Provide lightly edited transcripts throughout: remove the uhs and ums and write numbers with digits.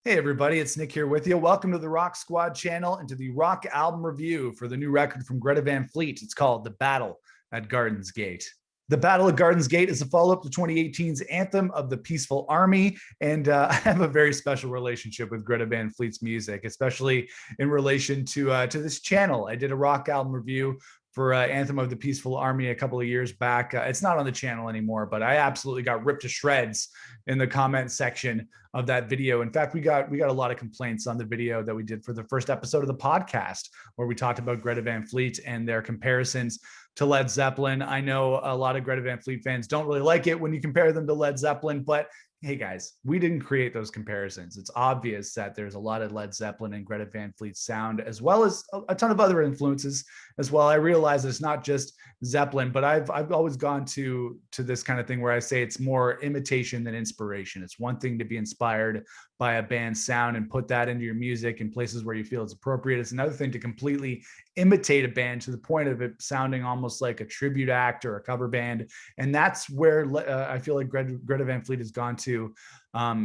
Hey everybody, it's Nick here with you. Welcome to the Rock Squad channel and to the rock album review for the new record from Greta Van Fleet. It's called The Battle at Garden's Gate. The Battle at Garden's Gate is a follow-up to 2018's Anthem of the Peaceful Army, and I have a very special relationship with Greta Van Fleet's music, especially in relation to this channel. I did a rock album review for Anthem of the Peaceful Army a couple of years back. It's not on the channel anymore, but I absolutely got ripped to shreds in the comment section of that video. In fact, we got a lot of complaints on the video that we did for the first episode of the podcast, where we talked about Greta Van Fleet and their comparisons to Led Zeppelin. I know a lot of Greta Van Fleet fans don't really like it when you compare them to Led Zeppelin, but hey guys, we didn't create those comparisons. It's obvious that there's a lot of Led Zeppelin and Greta Van Fleet sound, as well as a ton of other influences as well. I realize it's not just Zeppelin, but I've always gone to this kind of thing where I say it's more imitation than inspiration. It's one thing to be inspired by a band's sound and put that into your music in places where you feel it's appropriate. It's another thing to completely imitate a band to the point of it sounding almost like a tribute act or a cover band. And that's where I feel like Greta Van Fleet has gone to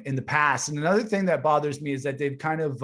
in the past. And another thing that bothers me is that they've kind of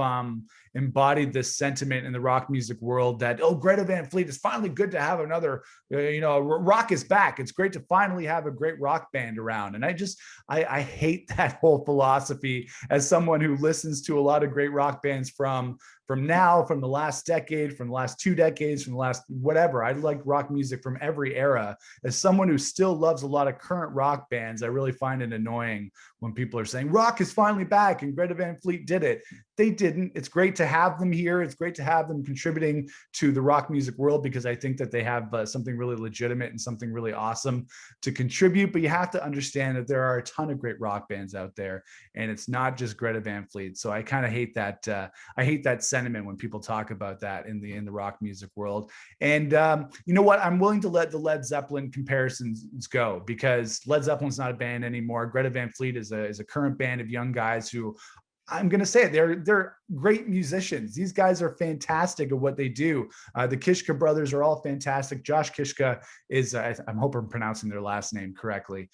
embodied this sentiment in the rock music world that, oh, Greta Van Fleet, is finally good to have another, rock is back. It's great to finally have a great rock band around. And I hate that whole philosophy as someone who listens to a lot of great rock bands from the last decade, from the last 2 decades, from the last whatever. I like rock music from every era. As someone who still loves a lot of current rock bands, I really find it annoying when people are saying rock is finally back and Greta Van Fleet did it. They didn't. It's great to have them here. It's great to have them contributing to the rock music world, because I think that they have something really legitimate and something really awesome to contribute. But you have to understand that there are a ton of great rock bands out there, and it's not just Greta Van Fleet. So I kind of hate that. I hate that sentiment when people talk about that in the rock music world. And you know what? I'm willing to let the Led Zeppelin comparisons go, because Led Zeppelin's not a band anymore. Greta Van Fleet is a current band of young guys who, I'm going to say it, they're great musicians. These guys are fantastic at what they do. The Kishka brothers are all fantastic. Josh Kishka is, I hope I'm pronouncing their last name correctly.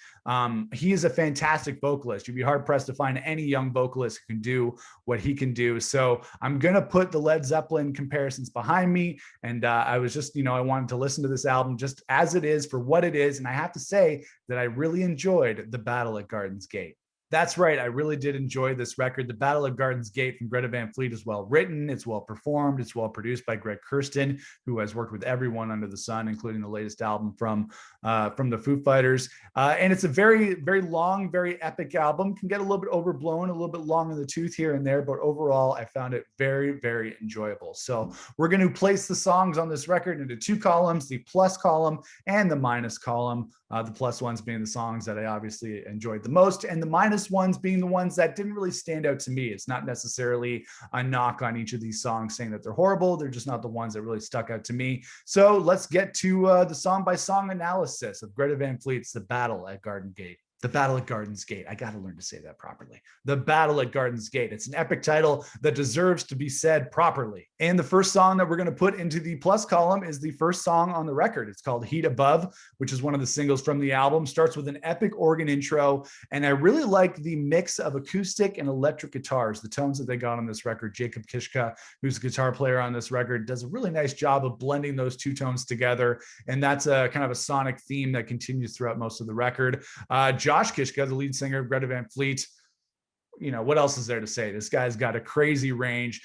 He is a fantastic vocalist. You'd be hard pressed to find any young vocalist who can do what he can do. So I'm going to put the Led Zeppelin comparisons behind me. And I was just, I wanted to listen to this album just as it is, for what it is. And I have to say that I really enjoyed The Battle at Garden's Gate. That's right. I really did enjoy this record. The Battle at Garden's Gate from Greta Van Fleet is well written. It's well performed. It's well produced by Greg Kurstin, who has worked with everyone under the sun, including the latest album from the Foo Fighters. And it's a very, very long, very epic album. Can get a little bit overblown, a little bit long in the tooth here and there, but overall, I found it very, very enjoyable. So we're going to place the songs on this record into 2 columns: the plus column and the minus column. The plus ones being the songs that I obviously enjoyed the most, and the minus ones being the ones that didn't really stand out to me. It's not necessarily a knock on each of these songs saying that they're horrible. They're just not the ones that really stuck out to me. So let's get to the song by song analysis of Greta Van Fleet's The Battle at Garden Gate. The Battle at Garden's Gate. I got to learn to say that properly. The Battle at Garden's Gate. It's an epic title that deserves to be said properly. And the first song that we're going to put into the plus column is the first song on the record. It's called Heat Above, which is one of the singles from the album. Starts with an epic organ intro. And I really like the mix of acoustic and electric guitars, the tones that they got on this record. Jacob Kishka, who's a guitar player on this record, does a really nice job of blending those 2 tones together. And that's a kind of a sonic theme that continues throughout most of the record. Josh Kishka, the lead singer of Greta Van Fleet, what else is there to say? This guy's got a crazy range.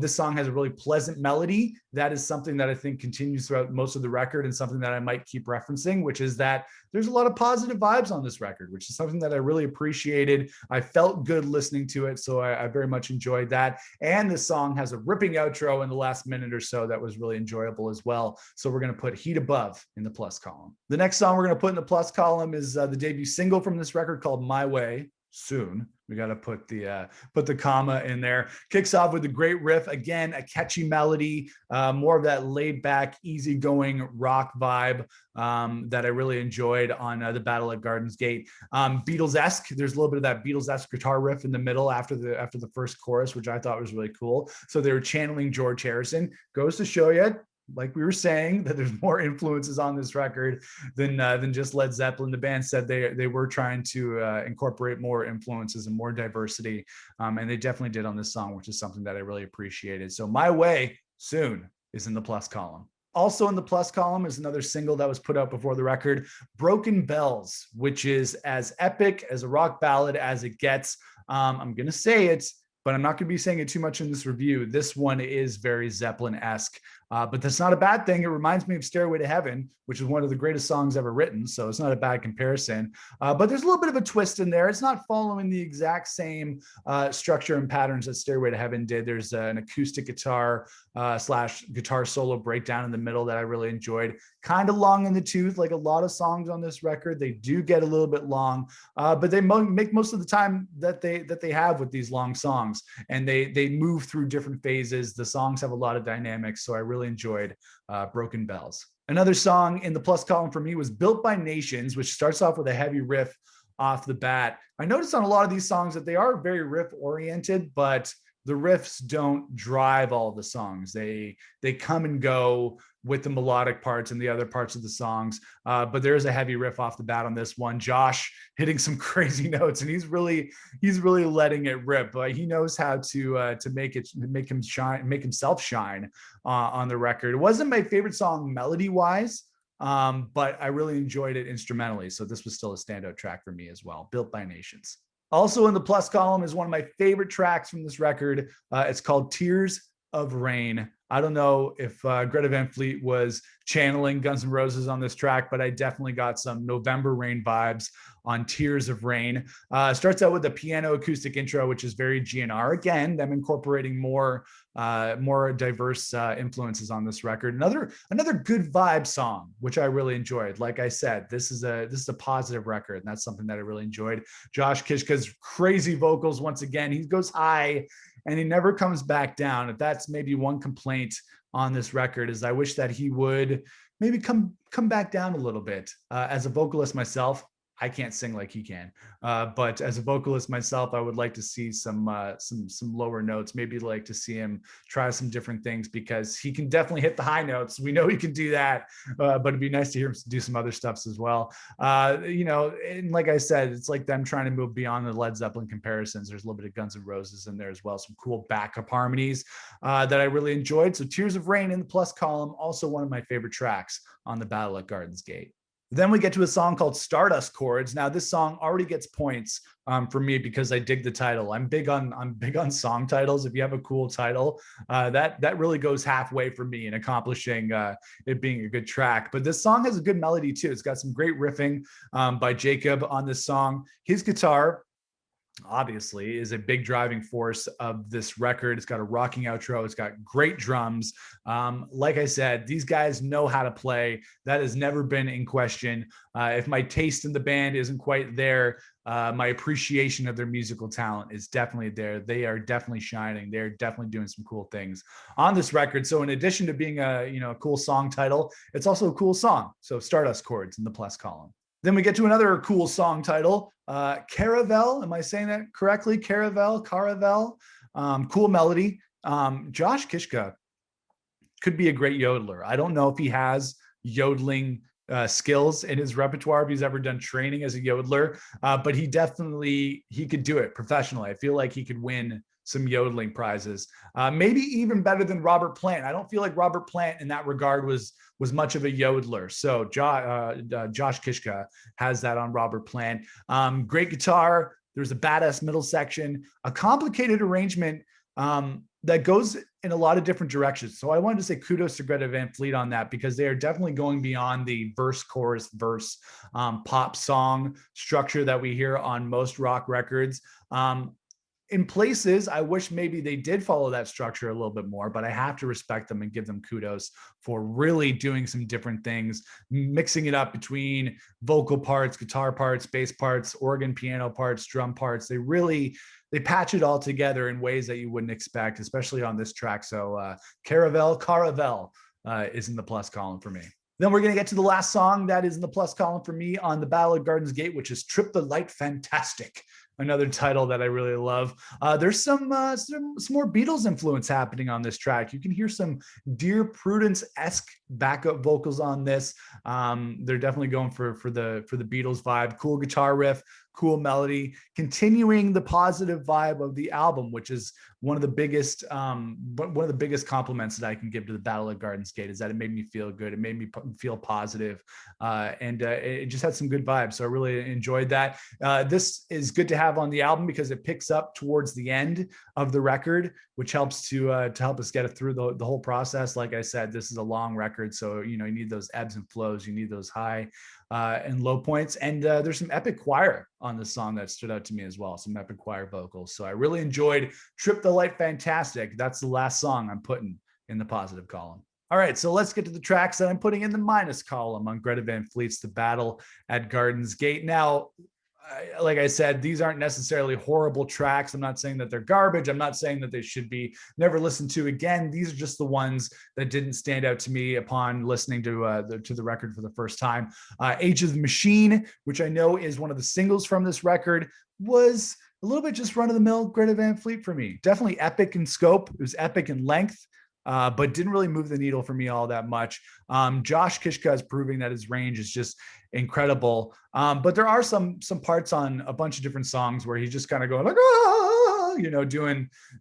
This song has a really pleasant melody. That is something that I think continues throughout most of the record, and something that I might keep referencing, which is that there's a lot of positive vibes on this record, which is something that I really appreciated. I felt good listening to it, so I very much enjoyed that. And this song has a ripping outro in the last minute or so that was really enjoyable as well. So we're going to put Heat Above in the plus column. The next song we're going to put in the plus column is the debut single from this record, called My Way. Soon we got to put the comma in there. Kicks off with a great riff, again a catchy melody, more of that laid back, easygoing rock vibe that I really enjoyed on the Battle at Garden's Gate. Beatles-esque. There's a little bit of that Beatles-esque guitar riff in the middle after the first chorus, which I thought was really cool. So they were channeling George Harrison. Goes to show you, like we were saying, that there's more influences on this record than just Led Zeppelin. The band said they were trying to incorporate more influences and more diversity, and they definitely did on this song, which is something that I really appreciated. So My Way Soon is in the plus column. Also in the plus column is another single that was put out before the record, Broken Bells, which is as epic as a rock ballad as it gets. I'm going to say it, but I'm not going to be saying it too much in this review. This one is very Zeppelin-esque, but that's not a bad thing. It reminds me of Stairway to Heaven, which is one of the greatest songs ever written, so it's not a bad comparison. But there's a little bit of a twist in there. It's not following the exact same structure and patterns that Stairway to Heaven did. There's an acoustic guitar slash guitar solo breakdown in the middle that I really enjoyed. Kind of long in the tooth, like a lot of songs on this record. They do get a little bit long, but they make most of the time that they have with these long songs, and they move through different phases. The songs have a lot of dynamics, so I really enjoyed Broken Bells. Another song in the plus column for me was Built by Nations, which starts off with a heavy riff off the bat. I noticed on a lot of these songs that they are very riff oriented, but the riffs don't drive all the songs. They come and go with the melodic parts and the other parts of the songs. But there is a heavy riff off the bat on this one. Josh hitting some crazy notes, and he's really letting it rip. He knows how to make himself shine on the record. It wasn't my favorite song melody wise, but I really enjoyed it instrumentally. So this was still a standout track for me as well. Built by Nations. Also in the plus column is one of my favorite tracks from this record. It's called Tears of Rain. I don't know if Greta Van Fleet was channeling Guns N' Roses on this track, but I definitely got some November Rain vibes on Tears of Rain. Starts out with a piano acoustic intro, which is very GNR. Again, them incorporating more diverse influences on this record. Another good vibe song, which I really enjoyed. Like I said, this is a positive record, and that's something that I really enjoyed. Josh Kishka's crazy vocals once again. He goes high and he never comes back down. If that's maybe one complaint on this record, is I wish that he would maybe come back down a little bit. As a vocalist myself, I can't sing like he can, but as a vocalist myself, I would like to see some lower notes. Maybe like to see him try some different things, because he can definitely hit the high notes. We know he can do that, but it'd be nice to hear him do some other stuffs as well. And like I said, it's like them trying to move beyond the Led Zeppelin comparisons. There's a little bit of Guns N' Roses in there as well. Some cool backup harmonies that I really enjoyed. So Tears of Rain in the plus column, also one of my favorite tracks on the Battle at Gardens Gate. Then we get to a song called Stardust Chords. Now this song already gets points for me because I dig the title. I'm big on song titles. If you have a cool title, that really goes halfway for me in accomplishing it being a good track. But this song has a good melody too. It's got some great riffing by Jacob on this song. His guitar obviously is a big driving force of this record. It's got a rocking outro. It's got great drums. Like I said, these guys know how to play. That has never been in question. If my taste in the band isn't quite there, my appreciation of their musical talent is definitely there. They are definitely shining. They're definitely doing some cool things on this record. So in addition to being a cool song title, it's also a cool song. So Stardust Chords in the plus column. Then we get to another cool song title, Caravel. Am I saying that correctly? Caravel. Cool melody. Josh Kishka could be a great yodeler. I don't know if he has yodeling skills in his repertoire, if he's ever done training as a yodeler, but he could do it professionally. I feel like he could win some yodeling prizes, maybe even better than Robert Plant. I don't feel like Robert Plant in that regard was much of a yodeler. So Josh Kishka has that on Robert Plant. Great guitar. There's a badass middle section, a complicated arrangement that goes in a lot of different directions. So I wanted to say kudos to Greta Van Fleet on that, because they are definitely going beyond the verse, chorus, verse pop song structure that we hear on most rock records. In places, I wish maybe they did follow that structure a little bit more, but I have to respect them and give them kudos for really doing some different things, mixing it up between vocal parts, guitar parts, bass parts, organ, piano parts, drum parts. They patch it all together in ways that you wouldn't expect, especially on this track. So Caravel is in the plus column for me. Then we're going to get to the last song that is in the plus column for me on the Battle at Gardens Gate, which is Trip the Light Fantastic. another title that I really love. There's some more Beatles influence happening on this track. You can hear some Dear Prudence-esque backup vocals on this. They're definitely going for the Beatles vibe. Cool guitar riff, cool melody, continuing the positive vibe of the album, which is one of the biggest compliments that I can give to the Battle at Gardens Gate, is that it made me feel good. It made me feel positive, and it just had some good vibes. So I really enjoyed that. This is good to have on the album because it picks up towards the end of the record, which helps to help us get it through the whole process. Like I said, this is a long record, so you need those ebbs and flows. You need those high and low points. And there's some epic choir on this song that stood out to me as well, some epic choir vocals. So I really enjoyed Trip the Light Fantastic. That's the last song I'm putting in the positive column. All right, so let's get to the tracks that I'm putting in the minus column on Greta Van Fleet's The Battle at Gardens Gate. Now, like I said, these aren't necessarily horrible tracks. I'm not saying that they're garbage. I'm not saying that they should be never listened to again. These are just the ones that didn't stand out to me upon listening to the record for the first time. Age of the Machine, which I know is one of the singles from this record, was a little bit just run-of-the-mill Greta Van Fleet for me. Definitely epic in scope. It was epic in length. But didn't really move the needle for me all that much. Josh Kishka is proving that his range is just incredible. But there are some parts on a bunch of different songs where he's just kind of going like,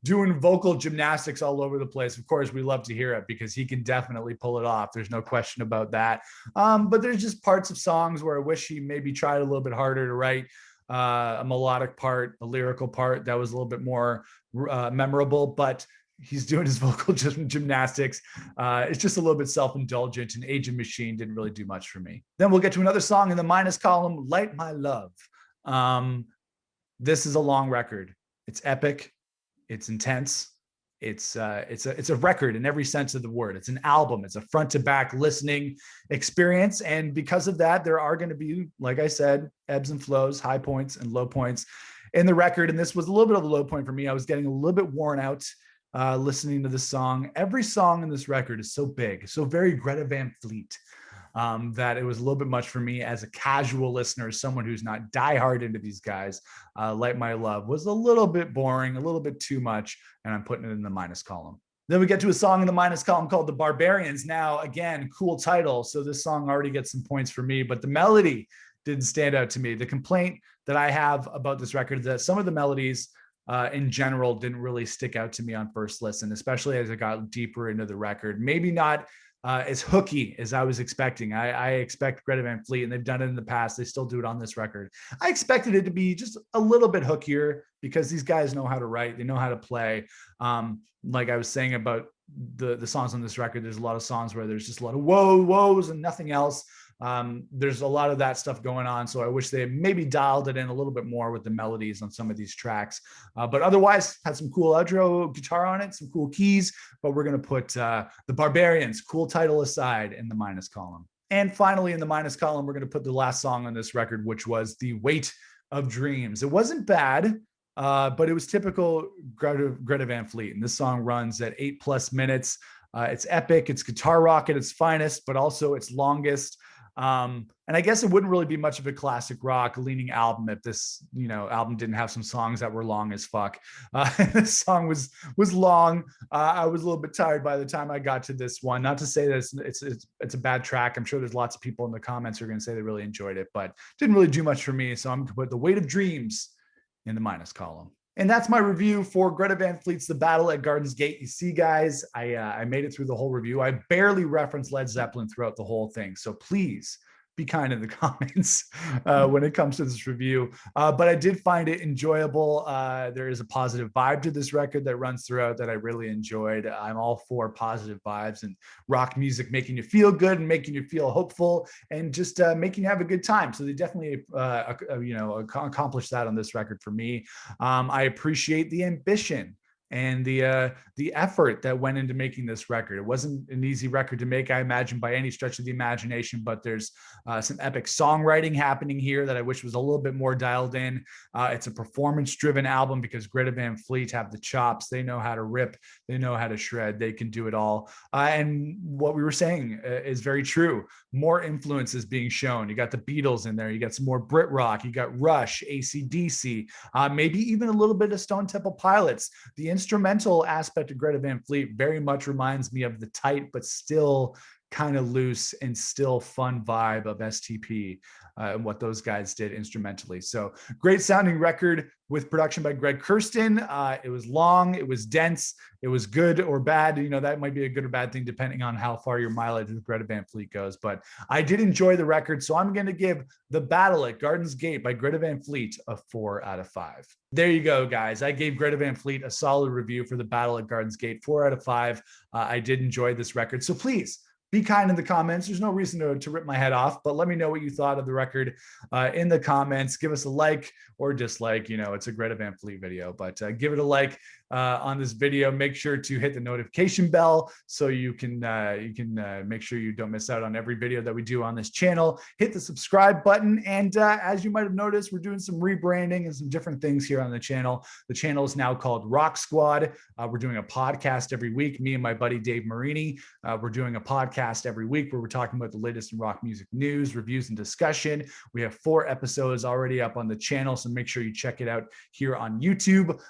doing vocal gymnastics all over the place. Of course, we love to hear it because he can definitely pull it off. There's no question about that. But there's just parts of songs where I wish he maybe tried a little bit harder to write a melodic part, a lyrical part that was a little bit more memorable, but he's doing his vocal gymnastics. It's just a little bit self-indulgent, and Age of Machine didn't really do much for me. Then we'll get to another song in the minus column, Light My Love. This is a long record. It's epic. It's intense. It's a record in every sense of the word. It's an album. It's a front to back listening experience. And because of that, there are going to be, like I said, ebbs and flows, high points and low points in the record. And this was a little bit of a low point for me. I was getting a little bit worn out listening to this song. Every song in this record is so big, so very Greta Van Fleet, that it was a little bit much for me as a casual listener, someone who's not diehard into these guys. Light My Love was a little bit boring, a little bit too much, and I'm putting it in the minus column. Then we get to a song in the minus column called The Barbarians. Now, again, cool title, so this song already gets some points for me, but the melody didn't stand out to me. The complaint that I have about this record is that some of the melodies in general didn't really stick out to me on first listen, especially as I got deeper into the record. Maybe not as hooky as I was expecting. I expect Greta Van Fleet, and they've done it in the past. They still do it on this record. I expected it to be just a little bit hookier because these guys know how to write. They know how to play. Like I was saying about the songs on this record, there's a lot of songs where there's just a lot of whoas and nothing else. There's a lot of that stuff going on. So I wish they had maybe dialed it in a little bit more with the melodies on some of these tracks. But otherwise, had some cool outro guitar on it, some cool keys. But we're going to put The Barbarians, cool title aside, in the minus column. And finally, in the minus column, we're going to put the last song on this record, which was The Weight of Dreams. It wasn't bad, but it was typical Greta Van Fleet. And this song runs at 8+ minutes. It's epic. It's guitar rock at its finest, but also its longest. And I guess it wouldn't really be much of a classic rock leaning album if this, album didn't have some songs that were long as fuck. This song was long. I was a little bit tired by the time I got to this one. Not to say that it's a bad track. I'm sure there's lots of people in the comments who are going to say they really enjoyed it, but didn't really do much for me. So I'm going to put The Weight of Dreams in the minus column. And that's my review for Greta Van Fleet's The Battle at Gardens Gate. You see, guys, I made it through the whole review. I barely referenced Led Zeppelin throughout the whole thing. So please be kind in the comments when it comes to this review. But I did find it enjoyable. There is a positive vibe to this record that runs throughout that I really enjoyed. I'm all for positive vibes and rock music making you feel good and making you feel hopeful and just making you have a good time. So they definitely, accomplished that on this record for me. I appreciate the ambition and the effort that went into making this record. It wasn't an easy record to make, I imagine, by any stretch of the imagination, but there's some epic songwriting happening here that I wish was a little bit more dialed in. It's a performance-driven album because Greta Van Fleet have the chops. They know how to rip. They know how to shred. They can do it all. And what we were saying is very true. More influences being shown. You got the Beatles in there. You got some more Brit rock. You got Rush, AC/DC, maybe even a little bit of Stone Temple Pilots. The instrumental aspect of Greta Van Fleet very much reminds me of the tight but still kind of loose and still fun vibe of STP and what those guys did instrumentally. So great sounding record with production by Greg Kurstin. It was long, it was dense, it was good or bad. You know, that might be a good or bad thing depending on how far your mileage with Greta Van Fleet goes. But I did enjoy the record, so I'm going to give The Battle at Garden's Gate by Greta Van Fleet a 4 out of 5. There you go, guys. I gave Greta Van Fleet a solid review for The Battle at Garden's Gate, 4 out of 5. I did enjoy this record, so please be kind in the comments. There's no reason to rip my head off, but let me know what you thought of the record in the comments. Give us a like or dislike. You know, it's a Greta Van Fleet video, but give it a like on this video. Make sure to hit the notification bell so you can make sure you don't miss out on every video that we do on this channel. Hit the subscribe button, and as you might have noticed, we're doing some rebranding and some different things here on the channel. The channel is now called Rock Squad. We're doing a podcast every week. Me and my buddy Dave Marini, we're doing a podcast every week where we're talking about the latest in rock music news, reviews, and discussion. We have 4 episodes already up on the channel, so make sure you check it out here on YouTube.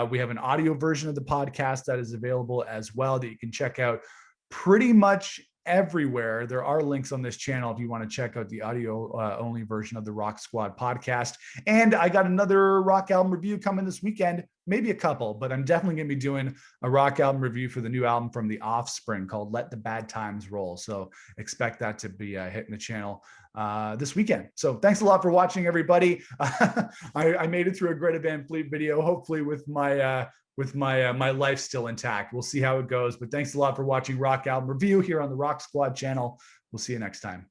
We have an audio version of the podcast that is available as well that you can check out pretty much everywhere. There are links on this channel if you want to check out the audio only version of the Rock Squad podcast. And I got another rock album review coming this weekend, maybe a couple, but I'm definitely going to be doing a rock album review for the new album from The Offspring called Let the Bad Times Roll. So expect that to be hitting the channel this weekend. So thanks a lot for watching, everybody. I made it through a Greta Van Fleet video, hopefully with my my life still intact. We'll see how it goes, but thanks a lot for watching Rock Album Review here on the Rock Squad channel. We'll see you next time.